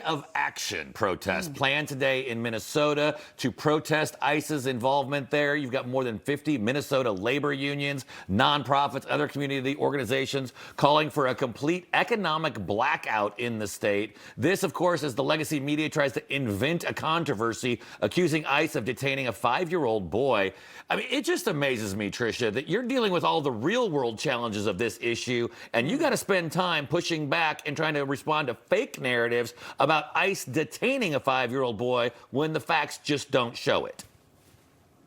of Action protest planned today in Minnesota to protest ICE's involvement there. You've got more than 50 Minnesota labor unions, nonprofits, other community organizations calling for a complete economic blackout in the state. This, of course, as the legacy media tries to invent a controversy accusing ICE of detaining a 5-year-old boy. I mean, it just amazes me, Tricia, that you're dealing with all the real world challenges of this issue, and you got to spend time pushing back and trying to respond to fake narratives about ICE detaining a 5-year-old boy when the facts just don't show it.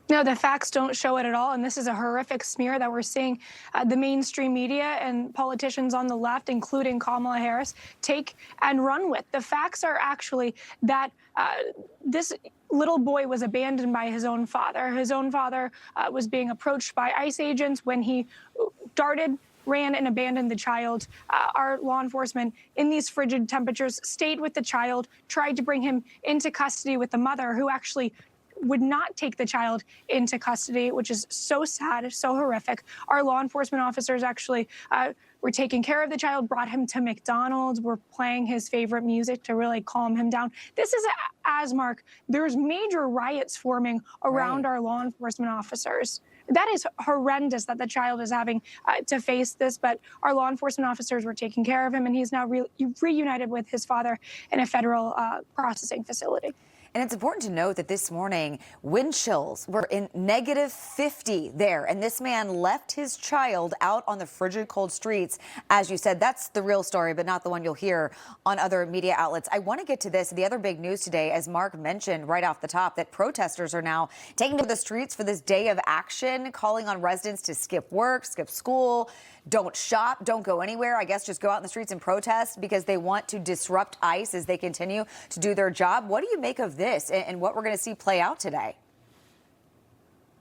No, the facts don't show it at all, and this is a horrific smear that we're seeing the mainstream media and politicians on the left, including Kamala Harris, take and run with. The facts are actually that this little boy was abandoned by his own father. His own father was being approached by ICE agents when he ran and abandoned the child. Our law enforcement, in these frigid temperatures, stayed with the child, tried to bring him into custody with the mother, who actually would not take the child into custody, which is so sad, so horrific. Our law enforcement officers actually were taking care of the child, brought him to McDonald's, were playing his favorite music to really calm him down. This is, as Mark, there's major riots forming around our law enforcement officers. That is horrendous that the child is having to face this, but our law enforcement officers were taking care of him, and he's now reunited with his father in a federal processing facility. And it's important to note that this morning, wind chills were in -50 there. And this man left his child out on the frigid cold streets. As you said, that's the real story, but not the one you'll hear on other media outlets. I want to get to this. The other big news today, as Mark mentioned right off the top, that protesters are now taking to the streets for this day of action, calling on residents to skip work, skip school, don't shop, don't go anywhere. I guess just go out in the streets and protest because they want to disrupt ICE as they continue to do their job. What do you make of this and what we're going to see play out today?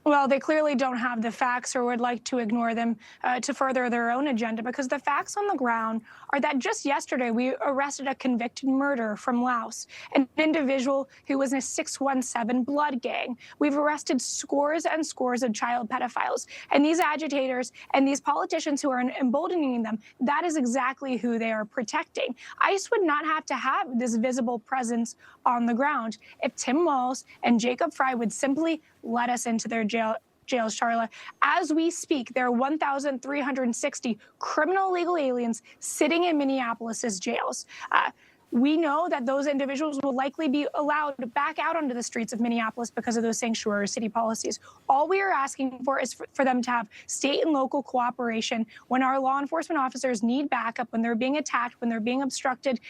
Well, they clearly don't have the facts or would like to ignore them to further their own agenda, because the facts on the ground are that just yesterday we arrested a convicted murderer from Laos, an individual who was in a 617 blood gang. We've arrested scores and scores of child pedophiles. And these agitators and these politicians who are emboldening them, that is exactly who they are protecting. ICE would not have to have this visible presence on the ground if Tim Walz and Jacob Frey would simply let us into their jails, Charla. As we speak, there are 1,360 criminal illegal aliens sitting in Minneapolis's jails. We know that those individuals will likely be allowed back out onto the streets of Minneapolis because of those sanctuary city policies. All we are asking for is for them to have state and local cooperation when our law enforcement officers need backup, when they're being attacked, when they're being obstructed,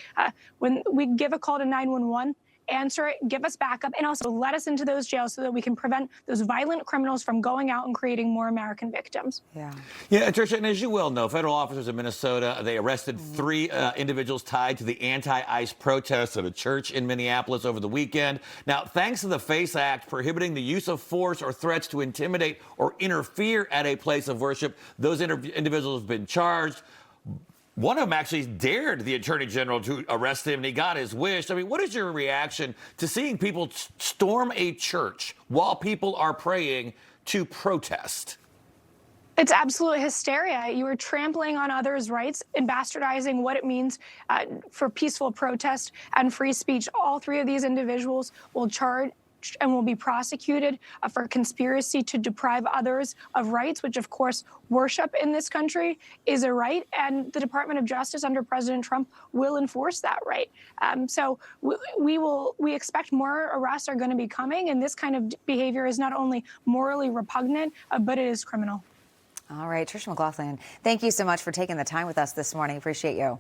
when we give a call to 911. Answer it, give us backup, and also let us into those jails so that we can prevent those violent criminals from going out and creating more American victims. Yeah, Tricia, and as you well know, federal officers in Minnesota, they arrested 3 individuals tied to the anti-ICE protests at a church in Minneapolis over the weekend. Now, thanks to the FACE Act prohibiting the use of force or threats to intimidate or interfere at a place of worship, those individuals have been charged. One of them actually dared the attorney general to arrest him, and he got his wish. I mean, what is your reaction to seeing people storm a church while people are praying to protest? It's absolute hysteria. You are trampling on others' rights and bastardizing what it means for peaceful protest and free speech. All 3 of these individuals will charge and will be prosecuted for conspiracy to deprive others of rights, which, of course, worship in this country is a right, and the Department of Justice under President Trump will enforce that right. So we expect more arrests are going to be coming, and this kind of behavior is not only morally repugnant, but it is criminal. All right, Tricia McLaughlin, thank you so much for taking the time with us this morning. Appreciate you.